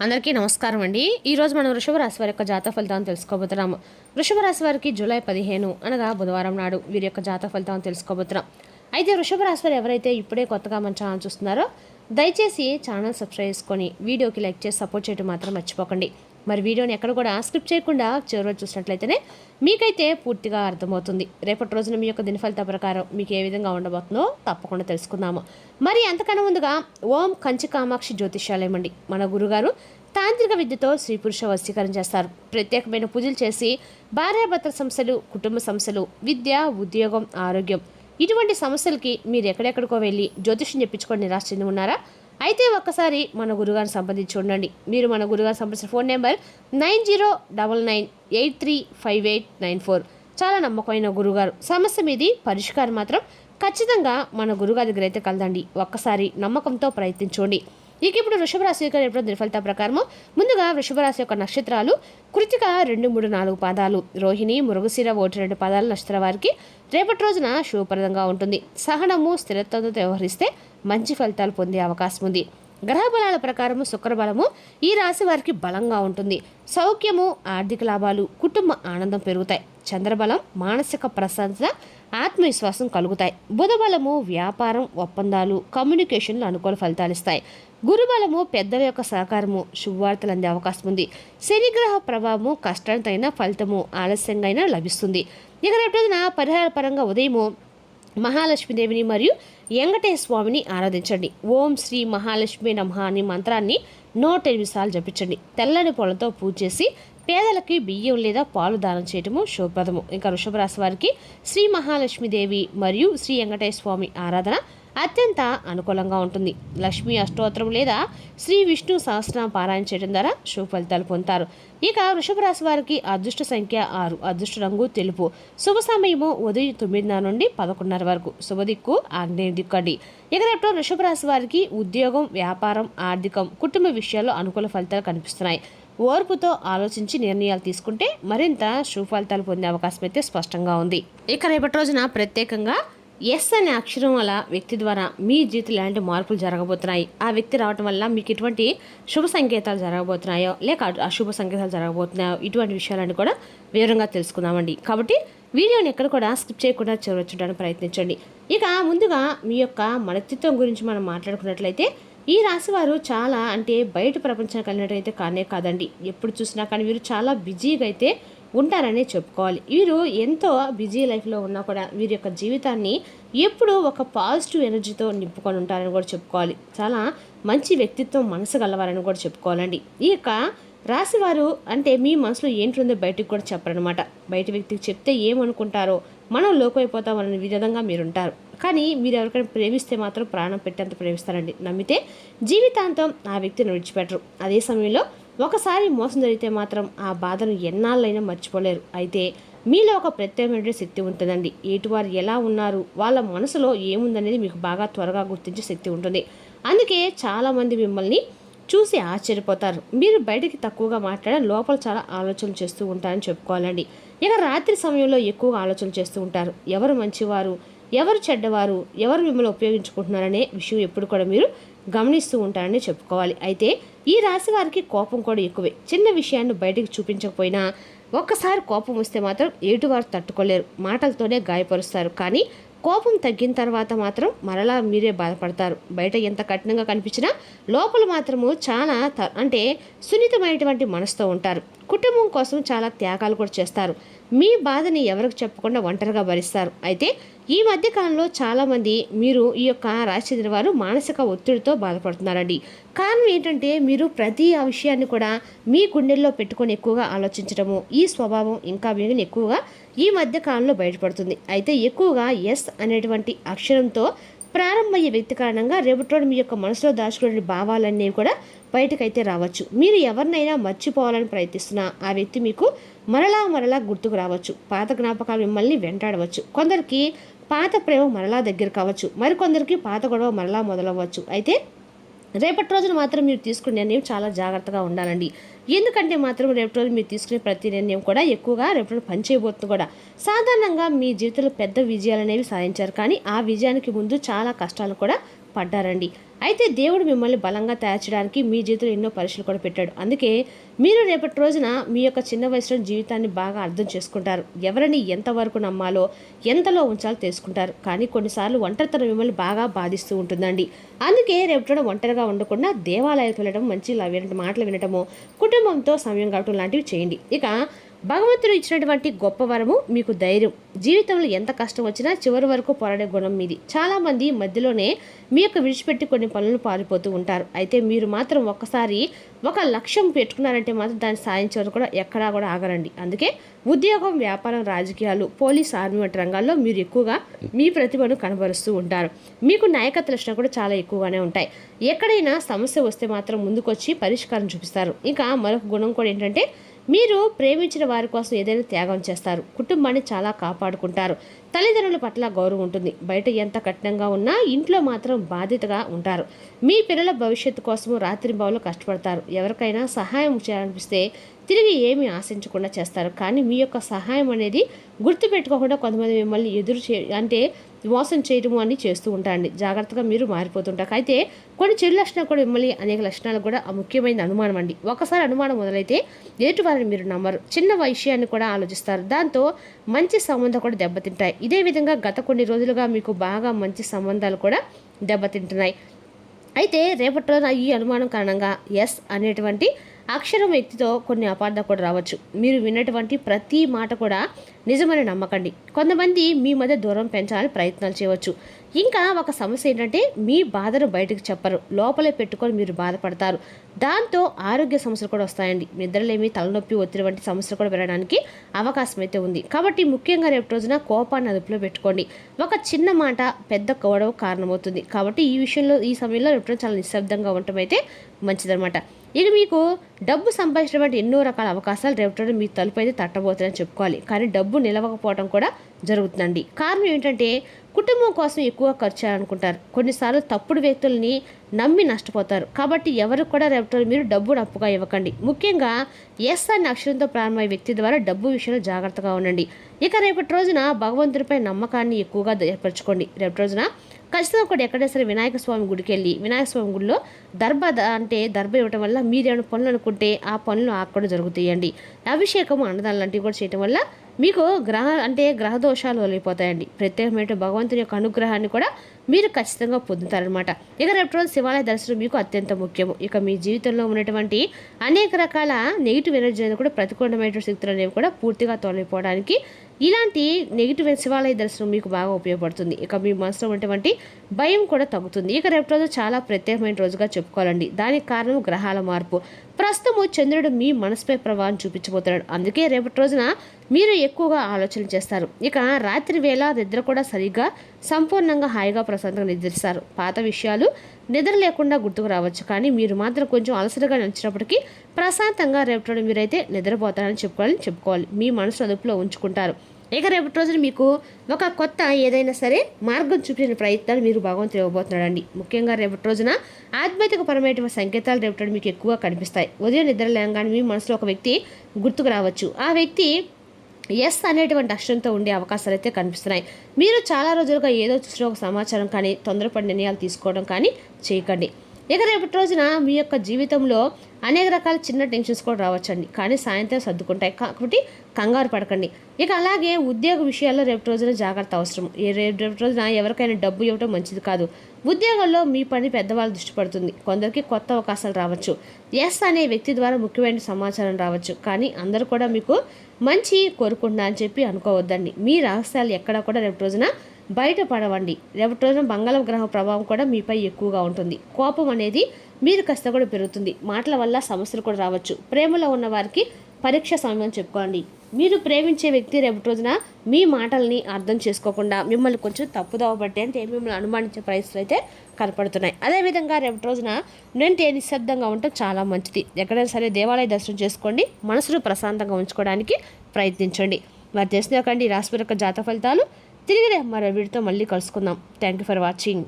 అందరికీ నమస్కారం అండి. ఈరోజు మనం వృషభ రాశి వారి యొక్క జాతక ఫలితాలను తెలుసుకోబోతున్నాము. వృషభ రాశి వారికి జూలై 15 అనగా బుధవారం నాడు వీరి యొక్క జాతక ఫలితాలను తెలుసుకోబోతున్నాం. అయితే వృషభ రాశి వారు ఎవరైతే ఇప్పుడే కొత్తగా మన ఛానల్ చూస్తున్నారో దయచేసి ఛానల్ సబ్స్క్రైబ్ చేసుకొని వీడియోకి లైక్ చేసి సపోర్ట్ చేయడం మాత్రం మర్చిపోకండి. మరి వీడియోని ఎక్కడ కూడా స్కిప్ చేయకుండా చివరి చూసినట్లయితేనే మీకైతే పూర్తిగా అర్థమవుతుంది. రేపటి రోజున మీ యొక్క దినఫలిత ప్రకారం మీకు ఏ విధంగా ఉండబోతుందో తప్పకుండా తెలుసుకుందాము. మరి అంతకన్నా ముందుగా ఓం కంచి కామాక్షి జ్యోతిష్యాలయం అండి మన గురుగారు తాంత్రిక విద్యతో స్త్రీ పురుష వశీకరణ చేస్తారు. ప్రత్యేకమైన పూజలు చేసి భార్యాభర్తల సమస్యలు, కుటుంబ సమస్యలు, విద్య, ఉద్యోగం, ఆరోగ్యం ఇటువంటి సమస్యలకి మీరు ఎక్కడెక్కడికో వెళ్ళి జ్యోతిష్యం చెప్పించుకొని నిరాశ చెంది ఉన్నారా? అయితే ఒక్కసారి మన గురుగారిని సంప్రదించి ఉండండి. మీరు మన గురుగారు సంప్రదించిన ఫోన్ నెంబర్ 9099835894. చాలా నమ్మకమైన గురుగారు. సమస్య మీది పరిష్కారం మాత్రం ఖచ్చితంగా మన గురుగారి దగ్గర అయితే కలదండి. ఒక్కసారి నమ్మకంతో ప్రయత్నించండి. ఇక ఇప్పుడు వృషభ రాశి యొక్క రేపటి దినఫలిత ప్రకారము ముందుగా వృషభ రాశి యొక్క నక్షత్రాలు కృతిక 2, 3, 4 పాదాలు, రోహిణి, మృగశిర 1, 2 పాదాల నక్షత్ర వారికి రేపటి రోజున శుభప్రదంగా ఉంటుంది. సహనము, స్థిరత్వంతో వ్యవహరిస్తే మంచి ఫలితాలు పొందే అవకాశం ఉంది. గ్రహ బలాల ప్రకారము శుక్రబలము ఈ రాశి వారికి బలంగా ఉంటుంది. సౌఖ్యము, ఆర్థిక లాభాలు, కుటుంబ ఆనందం పెరుగుతాయి. చంద్రబలం మానసిక ప్రశంస, ఆత్మవిశ్వాసం కలుగుతాయి. బుధబలము వ్యాపారం, ఒప్పందాలు, కమ్యూనికేషన్లు అనుకూల ఫలితాలు ఇస్తాయి. గురుబలము పెద్దల యొక్క సహకారము, శుభవార్తలు అందే అవకాశం ఉంది. శనిగ్రహ ప్రభావము కష్టానికి తగిన ఫలితము ఆలస్యంగా అయినా లభిస్తుంది. ఇక రేపు రోజున పరిహార పరంగా ఉదయము మహాలక్ష్మీదేవిని మరియు వెంకటేశ్వర స్వామిని ఆరాధించండి. ఓం శ్రీ మహాలక్ష్మి నమః అనే మంత్రాన్ని 108 సార్లు జపించండి. తెల్లని పూలతో పూజ చేసి పేదలకి బియ్యం లేదా పాలు దానం చేయటము శుభప్రదము. ఇంకా వృషభ రాశి వారికి శ్రీ మహాలక్ష్మీదేవి మరియు శ్రీ వెంకటేశ్వర స్వామి ఆరాధన అత్యంత అనుకూలంగా ఉంటుంది. లక్ష్మీ అష్టోత్తరం లేదా శ్రీ విష్ణు సహస్రనామ పారాయణ చేయడం ద్వారా శుభ ఫలితాలు పొందుతారు. ఇక వృషభ రాశి వారికి అదృష్ట సంఖ్య 6, అదృష్ట రంగు తెలుపు, శుభ సమయము ఉదయం 9 నుండి 11:30 వరకు, శుభదిక్కు ఆగ్నేయ దిక్కు అండి. ఇక రేపు వృషభ రాశి వారికి ఉద్యోగం, వ్యాపారం, ఆర్థికం, కుటుంబ విషయాల్లో అనుకూల ఫలితాలు కనిపిస్తున్నాయి. ఓర్పుతో ఆలోచించి నిర్ణయాలు తీసుకుంటే మరింత శుభ ఫలితాలు పొందే అవకాశం అయితే స్పష్టంగా ఉంది. ఇక రేపటి రోజున ప్రత్యేకంగా ఎస్ అనే అక్షరం వల్ల వ్యక్తి ద్వారా మీ జీవితంలో ఎలాంటి మార్పులు జరగబోతున్నాయి, ఆ వ్యక్తి రావటం వల్ల మీకు ఎటువంటి శుభ సంకేతాలు జరగబోతున్నాయో లేక అశుభ సంకేతాలు జరగబోతున్నాయో ఇటువంటి విషయాలను కూడా వివరంగా తెలుసుకుందామండి. కాబట్టి వీడియోని ఎక్కడ కూడా స్కిప్ చేయకుండా చూడడానికి ప్రయత్నించండి. ఇక ముందుగా మీ యొక్క మనస్తత్వం గురించి మనం మాట్లాడుకున్నట్లయితే ఈ రాశి వారు చాలా అంటే బయట ప్రపంచానికి వెళ్ళినట్టయితే కానే కాదండి. ఎప్పుడు చూసినా కానీ వీరు చాలా బిజీగా అయితే ఉంటారనే చెప్పుకోవాలి. వీరు ఎంతో బిజీ లైఫ్లో ఉన్నా కూడా వీరి యొక్క జీవితాన్ని ఎప్పుడూ ఒక పాజిటివ్ ఎనర్జీతో నింపుకొని ఉంటారని కూడా చెప్పుకోవాలి. చాలా మంచి వ్యక్తిత్వం, మనసు గలవారని కూడా చెప్పుకోవాలండి. ఈ యొక్క రాశివారు అంటే మీ మనసులో ఏంటుందో బయటకు కూడా చెప్పరనమాట. బయట వ్యక్తికి చెప్తే ఏమనుకుంటారో మనం లోకమైపోతామనే విధంగా మీరుంటారు. కానీ మీరు ఎవరికైనా ప్రేమిస్తే మాత్రం ప్రాణం పెట్టేంత ప్రేమిస్తారండి. నమ్మితే జీవితాంతం ఆ వ్యక్తిని విడిచిపెట్టరు. అదే సమయంలో ఒకసారి మోసం జరిగితే మాత్రం ఆ బాధను ఎన్నాళ్ళైనా మర్చిపోలేరు. అయితే మీలో ఒక ప్రత్యేకమైన శక్తి ఉంటుందండి. ఎటువారు ఎలా ఉన్నారు, వాళ్ళ మనసులో ఏముందనేది మీకు బాగా త్వరగా గుర్తించే శక్తి ఉంటుంది. అందుకే చాలామంది మిమ్మల్ని చూసి ఆశ్చర్యపోతారు. మీరు బయటికి తక్కువగా మాట్లాడే లోపల చాలా ఆలోచనలు చేస్తూ ఉంటారని చెప్పుకోవాలండి. ఇక రాత్రి సమయంలో ఎక్కువగా ఆలోచనలు చేస్తూ ఉంటారు. ఎవరు మంచివారు, ఎవరు చెడ్డవారు, ఎవరు మిమ్మల్ని ఉపయోగించుకుంటున్నారనే విషయం ఎప్పుడు కూడా మీరు గమనిస్తూ ఉంటారని చెప్పుకోవాలి. అయితే ఈ రాశి వారికి కోపం కూడా ఎక్కువే. చిన్న విషయాన్ని బయటికి చూపించకపోయినా ఒక్కసారి కోపం వస్తే మాత్రం ఎటువారు తట్టుకోలేరు. మాటలతోనే గాయపరుస్తారు. కానీ కోపం తగ్గిన తర్వాత మాత్రం మరలా మీరే బాధపడతారు. బయట ఎంత కఠినంగా కనిపించినా లోపల మాత్రము చాలా అంటే సున్నితమైనటువంటి మనసుతో ఉంటారు. కుటుంబం కోసం చాలా త్యాగాలు కూడా చేస్తారు. మీ బాధని ఎవరికి చెప్పకుండా ఒంటరిగా భరిస్తారు. అయితే ఈ మధ్యకాలంలో చాలామంది మీరు ఈ యొక్క రాశి చెందిన వారు మానసిక ఒత్తిడితో బాధపడుతున్నారండి. కారణం ఏంటంటే మీరు ప్రతి ఆ విషయాన్ని కూడా మీ గుండెల్లో పెట్టుకొని ఎక్కువగా ఆలోచించడము, ఈ స్వభావం ఇంకా మీరు ఎక్కువగా ఈ మధ్యకాలంలో బయటపడుతుంది. అయితే ఎక్కువగా ఎస్ అనేటువంటి అక్షరంతో ప్రారంభమయ్యే వ్యక్తి కారణంగా రేపటి మీ యొక్క మనసులో దాచుకునే భావాలన్నీ కూడా బయటకైతే రావచ్చు. మీరు ఎవరినైనా మర్చిపోవాలని ప్రయత్నిస్తున్నా ఆ వ్యక్తి మీకు మరలా గుర్తుకు రావచ్చు. పాత జ్ఞాపకాలు మిమ్మల్ని వెంటాడవచ్చు. కొందరికి పాత ప్రేమ మరలా దగ్గర కావచ్చు, మరికొందరికి పాత గొడవ మరలా మొదలవ్వచ్చు. అయితే రేపటి రోజున మాత్రం మీరు తీసుకునే నిర్ణయం చాలా జాగ్రత్తగా ఉండాలండి. ఎందుకంటే మాత్రం రేపటి రోజు మీరు తీసుకునే ప్రతి నిర్ణయం కూడా ఎక్కువగా రేపటి రోజు పనిచేయబోతుంది కూడా. సాధారణంగా మీ జీవితంలో పెద్ద విజయాలు అనేవి సాధించారు, కానీ ఆ విజయానికి ముందు చాలా కష్టాలు కూడా పడ్డారండి. అయితే దేవుడు మిమ్మల్ని బలంగా తయారు చేయడానికి మీ జీవితంలో ఎన్నో పరీక్షలు కూడా పెట్టాడు. అందుకే మీరు రేపటి రోజున మీ యొక్క చిన్న వయసులో జీవితాన్ని బాగా అర్థం చేసుకుంటారు. ఎవరిని ఎంతవరకు నమ్మాలో ఎంతలో ఉంచాలో తెలుసుకుంటారు. కానీ కొన్నిసార్లు ఒంటరితనం మిమ్మల్ని బాగా బాధిస్తూ ఉంటుందండి. అందుకే రేపటి ఒంటరిగా ఉండకుండా దేవాలయాలకు వెళ్ళడం, మంచి మాటలు వినటము, కుటుంబంతో సమయం గడపడం లాంటివి చేయండి. ఇక భగవంతుడు ఇచ్చినటువంటి గొప్ప వరము మీకు ధైర్యం. జీవితంలో ఎంత కష్టం వచ్చినా చివరి వరకు పోరాడే గుణం మీది. చాలామంది మధ్యలోనే మీ యొక్క విడిచిపెట్టి కొన్ని పనులను పారిపోతూ ఉంటారు. అయితే మీరు మాత్రం ఒక్కసారి ఒక లక్ష్యం పెట్టుకున్నారంటే మాత్రం దాన్ని సాధించే కూడా ఎక్కడా కూడా ఆగరండి. అందుకే ఉద్యోగం, వ్యాపారం, రాజకీయాలు, పోలీస్, ఆర్మీ వంటి రంగాల్లో మీరు ఎక్కువగా మీ ప్రతిభను కనబరుస్తూ ఉంటారు. మీకు నాయకత్వ లక్షణాలు కూడా చాలా ఎక్కువగానే ఉంటాయి. ఎక్కడైనా సమస్య వస్తే మాత్రం ముందుకొచ్చి పరిష్కారం చూపిస్తారు. ఇంకా మరొక గుణం కూడా ఏంటంటే మీరు ప్రేమించిన వారి కోసం ఏదైనా త్యాగం చేస్తారు. కుటుంబాన్ని చాలా కాపాడుకుంటారు. తల్లిదండ్రుల పట్ల గౌరవం ఉంటుంది. బయట ఎంత కఠినంగా ఉన్నా ఇంట్లో మాత్రం బాధ్యతగా ఉంటారు. మీ పిల్లల భవిష్యత్తు కోసము రాత్రింబవళ్ళు కష్టపడతారు. ఎవరికైనా సహాయం చేయాలనిపిస్తే తిరిగి ఏమీ ఆశించకుండా చేస్తారు. కానీ మీ యొక్క సహాయం అనేది గుర్తుపెట్టుకోకుండా కొంతమంది మిమ్మల్ని మోసం చేయడము అని చేస్తూ ఉంటారండి. జాగ్రత్తగా మీరు మారిపోతుంటారు. అయితే కొన్ని చెడు లక్షణాలు కూడా మిమ్మల్ని అనేక లక్షణాలు కూడా ముఖ్యమైన అనుమానం అండి. ఒకసారి అనుమానం మొదలైతే ఎటు వారిని మీరు నమ్మరు. చిన్న విషయాన్ని కూడా ఆలోచిస్తారు. దాంతో మంచి సంబంధాలు కూడా దెబ్బతింటాయి. ఇదే విధంగా గత కొన్ని రోజులుగా మీకు బాగా మంచి సంబంధాలు కూడా దెబ్బతింటున్నాయి. అయితే రేపటి రోజున ఈ అనుమానం కారణంగా ఎస్ అనేటువంటి అక్షరం వ్యక్తితో కొన్ని అపార్థాలు కూడా రావచ్చు. మీరు విన్నటువంటి ప్రతి మాట కూడా నిజమని నమ్మకండి. కొంతమంది మీ మధ్య దూరం పెంచాలని ప్రయత్నాలు చేయవచ్చు. ఇంకా ఒక సమస్య ఏంటంటే మీ బాధను బయటకు చెప్పరు, లోపలే పెట్టుకొని మీరు బాధపడతారు. దాంతో ఆరోగ్య సమస్యలు కూడా వస్తాయండి. నిద్రలేమి, తలనొప్పి, ఒత్తిడి వంటి సమస్యలు కూడా పెరగడానికి అవకాశం అయితే ఉంది. కాబట్టి ముఖ్యంగా రేపు రోజున కోపాన్ని అదుపులో పెట్టుకోండి. ఒక చిన్న మాట పెద్ద గొడవ కారణమవుతుంది. కాబట్టి ఈ సమయంలో రేపు చాలా నిశ్శబ్దంగా ఉండటం అయితే మంచిదన్నమాట. ఇక మీకు డబ్బు సంపాదించినటువంటి ఎన్నో రకాల అవకాశాలు రేపటి మీ తలుపు అయితే తట్టబోతుందని చెప్పుకోవాలి. కానీ డబ్బు నిలవకపోవడం కూడా జరుగుతుందండి. కారణం ఏంటంటే కుటుంబం కోసం ఎక్కువ ఖర్చు చేయాలనుకుంటారు. కొన్నిసార్లు తప్పుడు వ్యక్తుల్ని నమ్మి నష్టపోతారు. కాబట్టి ఎవరికి కూడా రేపటి మీరు డబ్బును అప్పుగా ఇవ్వకండి. ముఖ్యంగా ఎస్ అనే అక్షరంతో ప్రారంభమయ్యే వ్యక్తి ద్వారా డబ్బు విషయంలో జాగ్రత్తగా ఉండండి. ఇక రేపటి రోజున భగవంతుడిపై నమ్మకాన్ని ఎక్కువగా ఏర్పరచుకోండి. రేపటి రోజున ఖచ్చితంగా కూడా ఎక్కడైనా సరే వినాయక స్వామి గుడికి వెళ్ళి వినాయక స్వామి గుడిలో దర్భ ఇవ్వటం వల్ల మీరేమైనా పనులు అనుకుంటే ఆ పనులు అక్కడ జరుగుతాయండి. అభిషేకము, అన్నదానం లాంటివి కూడా చేయటం వల్ల మీకు గ్రహ దోషాలు వదిలిపోతాయండి. ప్రత్యేకమైన భగవంతుని యొక్క అనుగ్రహాన్ని కూడా మీరు ఖచ్చితంగా పొందుతారనమాట. ఇక రేపు రోజు శివాలయ దర్శనం మీకు అత్యంత ముఖ్యము. ఇక మీ జీవితంలో ఉన్నటువంటి అనేక రకాల నెగిటివ్ ఎనర్జీ అనేది కూడా ప్రతికూలమైన శక్తులు అనేవి కూడా పూర్తిగా తొలగిపోవడానికి ఇలాంటి నెగిటివ్ శివాలయ దర్శనం మీకు బాగా ఉపయోగపడుతుంది. ఇక మీ మనసులో ఉన్నటువంటి భయం కూడా తగ్గుతుంది. ఇక రేపు రోజు చాలా ప్రత్యేకమైన రోజుగా చెప్పుకోవాలండి. దానికి కారణం గ్రహాల మార్పు. ప్రస్తుతము చంద్రుడు మీ మనసుపై ప్రభావం చూపించబోతున్నాడు. అందుకే రేపటి రోజున మీరు ఎక్కువగా ఆలోచనలు చేస్తారు. ఇక రాత్రి వేళ నిద్ర కూడా సరిగ్గా సంపూర్ణంగా హాయిగా ప్రశాంతంగా నిద్రిస్తారు. పాత విషయాలు నిద్ర లేకుండా గుర్తుకు రావచ్చు. కానీ మీరు మాత్రం కొంచెం అలసటగా నచ్చినప్పటికీ ప్రశాంతంగా రేపటి మీరైతే నిద్రపోతారని చెప్పుకోవాలి. మీ మనసు అదుపులో ఉంచుకుంటారు. ఇక రేపటి రోజున మీకు ఒక కొత్త ఏదైనా సరే మార్గం చూపించిన ప్రయత్నాలు మీరు భగవంతుడు ఇవ్వబోతున్నాడండి. ముఖ్యంగా రేపటి రోజున ఆధ్యాత్మికపరమైన సంకేతాలు రేపటి మీకు ఎక్కువగా కనిపిస్తాయి. ఉదయం నిద్ర లేగానే మీ మనసులో ఒక వ్యక్తి గుర్తుకు రావచ్చు. ఆ వ్యక్తి ఎస్ అనేటువంటి అక్షరంతో ఉండే అవకాశాలు అయితే కనిపిస్తున్నాయి. మీరు చాలా రోజులుగా ఏదో చూసిన ఒక సమాచారం కానీ తొందరపడి నిర్ణయాలు తీసుకోవడం కానీ చేయకండి. ఇక రేపటి రోజున మీ యొక్క జీవితంలో అనేక రకాల చిన్న టెన్షన్స్ కూడా రావచ్చండి. కానీ సాయంత్రం సర్దుకుంటాయి. కాబట్టి కంగారు పడకండి. ఇక అలాగే ఉద్యోగ విషయాల్లో రేపటి రోజున జాగ్రత్త అవసరం. రేపటి రోజున ఎవరికైనా డబ్బు ఇవ్వడం మంచిది కాదు. ఉద్యోగంలో మీ పని పెద్దవాళ్ళు దృష్టి పడుతుంది. కొందరికి కొత్త అవకాశాలు రావచ్చు. ఎస్ అనే వ్యక్తి ద్వారా ముఖ్యమైన సమాచారం రావచ్చు. కానీ అందరూ కూడా మీకు మంచి కోరుకుంటున్నా అని చెప్పి అనుకోవద్దండి. మీ రహస్యాలు ఎక్కడా కూడా రేపటి రోజున బయటపడవండి. రేపటి రోజున బంగాళం గ్రహ ప్రభావం కూడా మీపై ఎక్కువగా ఉంటుంది. కోపం అనేది మీరు కాస్త కూడా పెరుగుతుంది. మాటల వల్ల సమస్యలు కూడా రావచ్చు. ప్రేమలో ఉన్న వారికి పరీక్ష సమయం చెప్పుకోండి. మీరు ప్రేమించే వ్యక్తి రేపటి రోజున మీ మాటల్ని అర్థం చేసుకోకుండా మిమ్మల్ని కొంచెం తప్పుదోవ పట్టే అంటే మిమ్మల్ని అనుమానించే పరిస్థితులు అయితే కనపడుతున్నాయి. అదేవిధంగా రేపటి రోజున నిశ్శబ్దంగా ఉండటం చాలా మంచిది. ఎక్కడైనా సరే దేవాలయ దర్శనం చేసుకోండి. మనసును ప్రశాంతంగా ఉంచుకోవడానికి ప్రయత్నించండి. మరి తెలిసిన రాశి యొక్క జాతక ఫలితాలు తిరిగి మరో వీడితో మళ్ళీ కలుసుకుందాం. Thank you for watching.